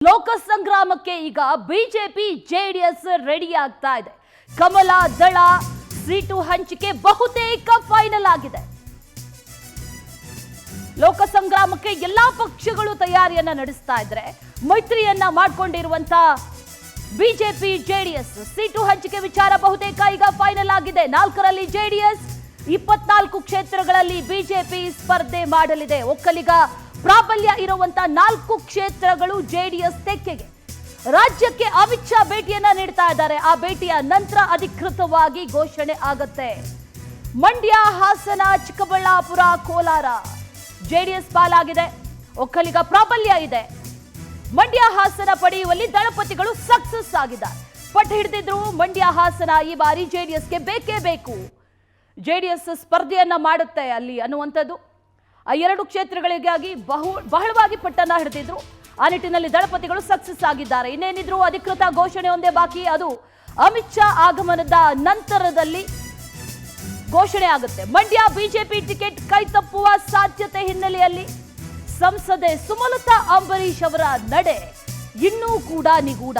ಲೋಕ ಸಂಗ್ರಾಮಕ್ಕೆ ಈಗ BJP JDS ready ಆಗ್ತಾ ಇದೆ. ಕಮಲ ದಳ ಸೀಟು ಹಂಚಿಕೆ ಬಹುತೇಕ ಫೈನಲ್ ಆಗಿದೆ. ಲೋಕ ಸಂಗ್ರಾಮಕ್ಕೆ ಎಲ್ಲಾ ಪಕ್ಷಗಳು ತಯಾರಿಯನ್ನ ನಡೆಸ್ತಾ ಇದ್ರೆ ಮೈತ್ರಿಯನ್ನ ಮಾಡಿಕೊಂಡಿರುವಂತ ಬಿಜೆಪಿ ಜೆಡಿಎಸ್ ಸೀಟು ಹಂಚಿಕೆ ವಿಚಾರ ಬಹುತೇಕ ಈಗ ಫೈನಲ್ ಆಗಿದೆ. 4ರಲ್ಲಿ ಜೆಡಿಎಸ್, 24 ಕ್ಷೇತ್ರಗಳಲ್ಲಿ ಬಿಜೆಪಿ ಸ್ಪರ್ಧೆ ಮಾಡಲಿದೆ. ಒಕ್ಕಲಿಗ ಪ್ರಾಬಲ್ಯ ಇರುವಂತ 4 ಕ್ಷೇತ್ರಗಳು ಜೆಡಿಎಸ್ ತೆಕ್ಕೆಗೆ. ರಾಜ್ಯಕ್ಕೆ ಅಮಿತ್ ಶಾ ಭೇಟಿಯನ್ನ ನೀಡ್ತಾ ಇದ್ದಾರೆ. ಆ ಭೇಟಿಯ ನಂತರ ಅಧಿಕೃತವಾಗಿ ಘೋಷಣೆ ಆಗುತ್ತೆ. ಮಂಡ್ಯ, ಹಾಸನ, ಚಿಕ್ಕಬಳ್ಳಾಪುರ, ಕೋಲಾರ ಜೆಡಿಎಸ್ ಪಾಲಾಗಿದೆ. ಒಕ್ಕಲಿಗ ಪ್ರಾಬಲ್ಯ ಇದೆ. ಮಂಡ್ಯ, ಹಾಸನ ಪಡೆಯುವಲ್ಲಿ ದಳಪತಿಗಳು ಸಕ್ಸಸ್ ಆಗಿದ್ದಾರೆ. ಪಟ್ಟು ಹಿಡಿದಿದ್ರು ಮಂಡ್ಯ, ಹಾಸನ ಈ ಬಾರಿ ಜೆಡಿಎಸ್ಗೆ ಬೇಕೇ ಬೇಕು. ಜೆಡಿಎಸ್ ಸ್ಪರ್ಧೆಯನ್ನ ಮಾಡುತ್ತೆ ಅಲ್ಲಿ ಅನ್ನುವಂಥದ್ದು. ಆ 2 ಕ್ಷೇತ್ರಗಳಿಗಾಗಿ ಬಹಳವಾಗಿ ಪಟ್ಟನ್ನ ಹಿಡಿದಿದ್ರು. ಆ ನಿಟ್ಟಿನಲ್ಲಿ ದಳಪತಿಗಳು ಸಕ್ಸಸ್ ಆಗಿದ್ದಾರೆ. ಇನ್ನೇನಿದ್ರು ಅಧಿಕೃತ ಘೋಷಣೆ ಒಂದೇ ಬಾಕಿ. ಅದು ಅಮಿತ್ ಶಾ ಆಗಮನದ ನಂತರದಲ್ಲಿ ಘೋಷಣೆ ಆಗುತ್ತೆ. ಮಂಡ್ಯ ಬಿಜೆಪಿ ಟಿಕೆಟ್ ಕೈ ತಪ್ಪುವ ಸಾಧ್ಯತೆ ಹಿನ್ನೆಲೆಯಲ್ಲಿ ಸಂಸದೆ ಸುಮಲತಾ ಅಂಬರೀಶ್ ಅವರ ನಡೆ ಇನ್ನೂ ಕೂಡ ನಿಗೂಢ.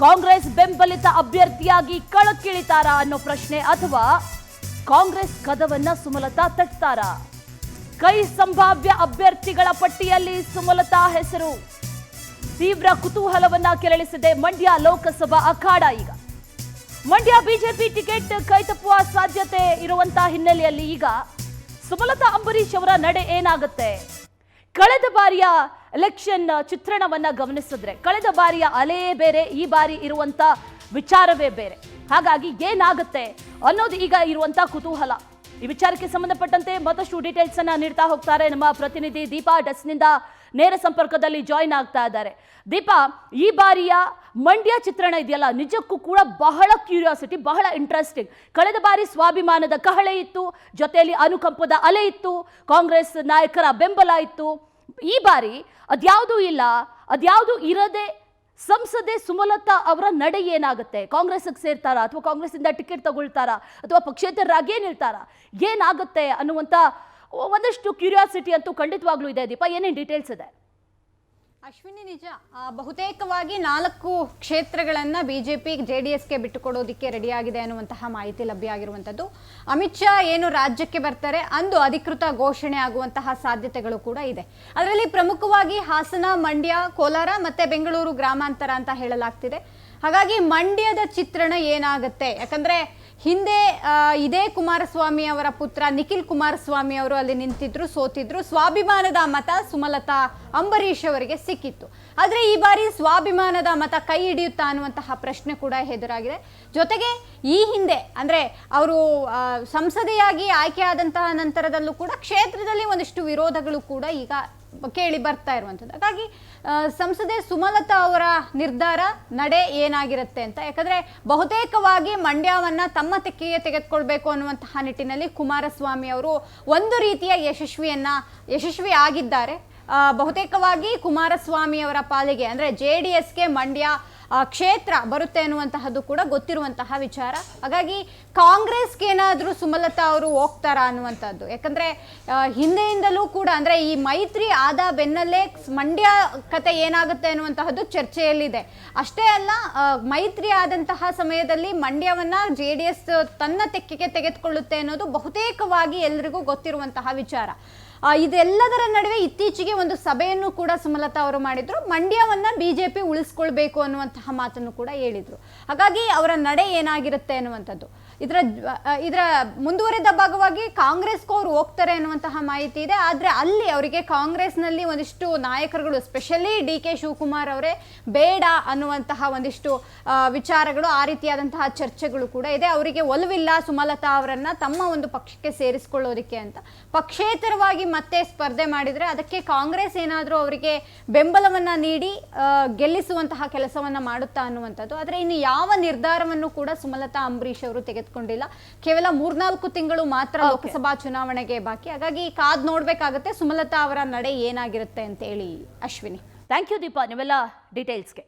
ಕಾಂಗ್ರೆಸ್ ಬೆಂಬಲಿತ ಅಭ್ಯರ್ಥಿಯಾಗಿ ಕಣಕ್ಕಿಳಿತಾರಾ ಅನ್ನೋ ಪ್ರಶ್ನೆ, ಅಥವಾ ಕಾಂಗ್ರೆಸ್ ಕದವನ್ನ ಸುಮಲತಾ ತಟ್ತಾರಾ? ಕೈ ಸಂಭಾವ್ಯ ಅಭ್ಯರ್ಥಿಗಳ ಪಟ್ಟಿಯಲ್ಲಿ ಸುಮಲತಾ ಹೆಸರು ತೀವ್ರ ಕುತೂಹಲವನ್ನ ಕೆರಳಿಸಿದೆ ಮಂಡ್ಯ ಲೋಕಸಭಾ ಅಖಾಡ. ಈಗ ಮಂಡ್ಯ ಬಿಜೆಪಿ ಟಿಕೆಟ್ ಕೈತಪ್ಪುವ ಸಾಧ್ಯತೆ ಇರುವಂತಹ ಹಿನ್ನೆಲೆಯಲ್ಲಿ ಈಗ ಸುಮಲತಾ ಅಂಬರೀಶ್ ಅವರ ನಡೆ ಏನಾಗುತ್ತೆ? ಕಳೆದ ಬಾರಿಯ ಎಲೆಕ್ಷನ್ ಚಿತ್ರಣವನ್ನ ಗಮನಿಸಿದ್ರೆ ಕಳೆದ ಬಾರಿಯ ಅಲೆಯೇ ಬೇರೆ, ಈ ಬಾರಿ ಇರುವಂತ ವಿಚಾರವೇ ಬೇರೆ. ಹಾಗಾಗಿ ಏನಾಗುತ್ತೆ ಅನ್ನೋದು ಈಗ ಇರುವಂತ ಕುತೂಹಲ. ಈ ವಿಚಾರಕ್ಕೆ ಸಂಬಂಧಪಟ್ಟಂತೆ ಮತ್ತಷ್ಟು ಡೀಟೇಲ್ಸ್ ಅನ್ನ ನೀಡ್ತಾ ಹೋಗ್ತಾರೆ ನಮ್ಮ ಪ್ರತಿನಿಧಿ ದೀಪಾ. ಡೆಸ್ನಿಂದ ನೇರ ಸಂಪರ್ಕದಲ್ಲಿ ಜಾಯಿನ್ ಆಗ್ತಾ ಇದ್ದಾರೆ. ದೀಪಾ, ಈ ಬಾರಿಯ ಮಂಡ್ಯ ಚಿತ್ರಣ ಇದೆಯಲ್ಲ, ನಿಜಕ್ಕೂ ಕೂಡ ಬಹಳ ಕ್ಯೂರಿಯಾಸಿಟಿ, ಬಹಳ ಇಂಟ್ರೆಸ್ಟಿಂಗ್. ಕಳೆದ ಬಾರಿ ಸ್ವಾಭಿಮಾನದ ಕಹಳೆ ಇತ್ತು, ಜೊತೆಯಲ್ಲಿ ಅನುಕಂಪದ ಅಲೆ ಇತ್ತು, ಕಾಂಗ್ರೆಸ್ ನಾಯಕರ ಬೆಂಬಲ ಇತ್ತು. ಈ ಬಾರಿ ಅದ್ಯಾವುದೂ ಇಲ್ಲ, ಅದ್ಯಾವುದೂ ಇರದೆ ಸಂಸದೆ ಸುಮಲತಾ ಅವರ ನಡೆ ಏನಾಗುತ್ತೆ? ಕಾಂಗ್ರೆಸ್ಗೆ ಸೇರ್ತಾರಾ, ಅಥವಾ ಕಾಂಗ್ರೆಸ್ ಇಂದ ಟಿಕೆಟ್ ತಗೊಳ್ತಾರಾ, ಅಥವಾ ಪಕ್ಷೇತರರಾಗೇ ನಿಲ್ತಾರಾ, ಏನಾಗುತ್ತೆ ಅನ್ನುವಂತ ಒಂದಷ್ಟು ಕ್ಯೂರಿಯಾಸಿಟಿ ಅಂತೂ ಖಂಡಿತವಾಗ್ಲೂ ಇದೆ. ದೀಪಾ, ಏನೇನು ಡೀಟೇಲ್ಸ್ ಇದೆ? ಅಶ್ವಿನಿ, ನಿಜ, ಬಹುತೇಕವಾಗಿ 4 ಕ್ಷೇತ್ರಗಳನ್ನ ಬಿಜೆಪಿ ಜೆಡಿಎಸ್ಗೆ ಬಿಟ್ಟುಕೊಡೋದಿಕ್ಕೆ ರೆಡಿಯಾಗಿದೆ ಅನ್ನುವಂತಹ ಮಾಹಿತಿ ಲಭ್ಯ ಆಗಿರುವಂಥದ್ದು. ಅಮಿತ್ ಶಾ ಏನು ರಾಜ್ಯಕ್ಕೆ ಬರ್ತಾರೆ ಅಂದು ಅಧಿಕೃತ ಘೋಷಣೆ ಆಗುವಂತಹ ಸಾಧ್ಯತೆಗಳು ಕೂಡ ಇದೆ. ಅದರಲ್ಲಿ ಪ್ರಮುಖವಾಗಿ ಹಾಸನ, ಮಂಡ್ಯ, ಕೋಲಾರ ಮತ್ತೆ ಬೆಂಗಳೂರು ಗ್ರಾಮಾಂತರ ಅಂತ ಹೇಳಲಾಗ್ತಿದೆ. ಹಾಗಾಗಿ ಮಂಡ್ಯದ ಚಿತ್ರಣ ಏನಾಗುತ್ತೆ? ಯಾಕಂದ್ರೆ ಹಿಂದೆ ಇದೇ ಕುಮಾರಸ್ವಾಮಿ ಅವರ ಪುತ್ರ ನಿಖಿಲ್ ಕುಮಾರಸ್ವಾಮಿ ಅವರು ಅಲ್ಲಿ ನಿಂತಿದ್ರು, ಸೋತಿದ್ರು. ಸ್ವಾಭಿಮಾನದ ಮತ ಸುಮಲತಾ ಅಂಬರೀಶ್ ಅವರಿಗೆ ಸಿಕ್ಕಿತ್ತು. ಆದರೆ ಈ ಬಾರಿ ಸ್ವಾಭಿಮಾನದ ಮತ ಕೈ ಹಿಡಿಯುತ್ತಾ ಅನ್ನುವಂತಹ ಪ್ರಶ್ನೆ ಕೂಡ ಎದುರಾಗಿದೆ. ಜೊತೆಗೆ ಈ ಹಿಂದೆ ಅಂದ್ರೆ ಅವರು ಸಂಸದೆಯಾಗಿ ಆಯ್ಕೆಯಾದಂತಹ ನಂತರದಲ್ಲೂ ಕೂಡ ಕ್ಷೇತ್ರದಲ್ಲಿ ಒಂದಿಷ್ಟು ವಿರೋಧಗಳು ಕೂಡ ಈಗ ಕೇಳಿ ಬರ್ತಾ ಇರುವಂಥದ್ದು. ಹಾಗಾಗಿ ಸಂಸದೆ ಸುಮಲತಾ ಅವರ ನಿರ್ಧಾರ, ನಡೆ ಏನಾಗಿರುತ್ತೆ ಅಂತ, ಯಾಕಂದ್ರೆ ಬಹುತೇಕವಾಗಿ ಮಂಡ್ಯವನ್ನ ತಮ್ಮ ತೆಕ್ಕೆಗೆ ತೆಗೆದುಕೊಳ್ಬೇಕು ಅನ್ನುವಂತಹ ನಿಟ್ಟಿನಲ್ಲಿ ಕುಮಾರಸ್ವಾಮಿ ಅವರು ಒಂದು ರೀತಿಯ ಯಶಸ್ವಿ ಆಗಿದ್ದಾರೆ. ಬಹುತೇಕವಾಗಿ ಕುಮಾರಸ್ವಾಮಿ ಅವರ ಪಾಲಿಗೆ ಅಂದ್ರೆ JDSಗೆ ಮಂಡ್ಯ ಕ್ಷೇತ್ರ ಬರುತ್ತೆ ಅನ್ನುವಂತಹದ್ದು ಕೂಡ ಗೊತ್ತಿರುವಂತಹ ವಿಚಾರ. ಹಾಗಾಗಿ ಕಾಂಗ್ರೆಸ್ಗೆ ಏನಾದರೂ ಸುಮಲತಾ ಅವರು ಹೋಗ್ತಾರಾ ಅನ್ನುವಂಥದ್ದು, ಯಾಕಂದ್ರೆ ಹಿಂದೆಯಿಂದಲೂ ಕೂಡ ಅಂದ್ರೆ ಈ ಮೈತ್ರಿ ಆದ ಬೆನ್ನಲ್ಲೇ ಮಂಡ್ಯ ಕತೆ ಏನಾಗುತ್ತೆ ಅನ್ನುವಂತಹದ್ದು ಚರ್ಚೆಯಲ್ಲಿದೆ. ಅಷ್ಟೇ ಅಲ್ಲ, ಮೈತ್ರಿ ಆದಂತಹ ಸಮಯದಲ್ಲಿ ಮಂಡ್ಯವನ್ನ JDS ತನ್ನ ತೆಕ್ಕೆಗೆ ತೆಗೆದುಕೊಳ್ಳುತ್ತೆ ಅನ್ನೋದು ಬಹುತೇಕವಾಗಿ ಎಲ್ರಿಗೂ ಗೊತ್ತಿರುವಂತಹ ವಿಚಾರ. ಇದೆಲ್ಲದರ ನಡುವೆ ಇತ್ತೀಚೆಗೆ ಒಂದು ಸಭೆಯನ್ನು ಕೂಡ ಸುಮಲತಾ ಅವರು ಮಾಡಿದ್ರು. ಮಂಡ್ಯವನ್ನ ಬಿಜೆಪಿ ಉಳಿಸ್ಕೊಳ್ಬೇಕು ಅನ್ನುವಂತಹ ಮಾತನ್ನು ಕೂಡ ಹೇಳಿದ್ರು. ಹಾಗಾಗಿ ಅವರ ನಡೆ ಏನಾಗಿರುತ್ತೆ ಅನ್ನುವಂಥದ್ದು, ಇದರ ಮುಂದುವರೆದ ಭಾಗವಾಗಿ ಕಾಂಗ್ರೆಸ್ಗೂ ಅವರು ಹೋಗ್ತಾರೆ ಅನ್ನುವಂತಹ ಮಾಹಿತಿ ಇದೆ. ಆದ್ರೆ ಅಲ್ಲಿ ಅವರಿಗೆ ಕಾಂಗ್ರೆಸ್ನಲ್ಲಿ ಒಂದಿಷ್ಟು ನಾಯಕರುಗಳು, ಸ್ಪೆಷಲಿ DK ಶಿವಕುಮಾರ್ ಅವರೇ ಬೇಡ ಅನ್ನುವಂತಹ ಒಂದಿಷ್ಟು ವಿಚಾರಗಳು, ಆ ರೀತಿಯಾದಂತಹ ಚರ್ಚೆಗಳು ಕೂಡ ಇದೆ. ಅವರಿಗೆ ಒಲವಿಲ್ಲ ಸುಮಲತಾ ಅವರನ್ನ ತಮ್ಮ ಒಂದು ಪಕ್ಷಕ್ಕೆ ಸೇರಿಸಿಕೊಳ್ಳೋದಿಕ್ಕೆ ಅಂತ. ಪಕ್ಷೇತರವಾಗಿ ಮತ್ತೆ ಸ್ಪರ್ಧೆ ಮಾಡಿದ್ರೆ ಅದಕ್ಕೆ ಕಾಂಗ್ರೆಸ್ ಏನಾದರೂ ಅವರಿಗೆ ಬೆಂಬಲವನ್ನ ನೀಡಿ ಗೆಲ್ಲಿಸುವಂತಹ ಕೆಲಸವನ್ನ ಮಾಡುತ್ತಾ ಅನ್ನುವಂಥದ್ದು. ಆದ್ರೆ ಇನ್ನು ಯಾವ ನಿರ್ಧಾರವನ್ನು ಕೂಡ ಸುಮಲತಾ ಅಂಬರೀಶ್ ಅವರು ತೆಗೆದುಕೊಂಡಿಲ್ಲ. ಕೇವಲ 3-4 ತಿಂಗಳು ಮಾತ್ರ ಲೋಕಸಭಾ ಚುನಾವಣೆಗೆ ಬಾಕಿ. ಹಾಗಾಗಿ ಕಾದ್ ನೋಡ್ಬೇಕಾಗುತ್ತೆ ಸುಮಲತಾ ಅವರ ನಡೆ ಏನಾಗಿರುತ್ತೆ ಅಂತ ಹೇಳಿ. ಅಶ್ವಿನಿ, ಥ್ಯಾಂಕ್ ಯು ದೀಪಾ, ನೀವೆಲ್ಲ ಡೀಟೇಲ್ಸ್ಗೆ.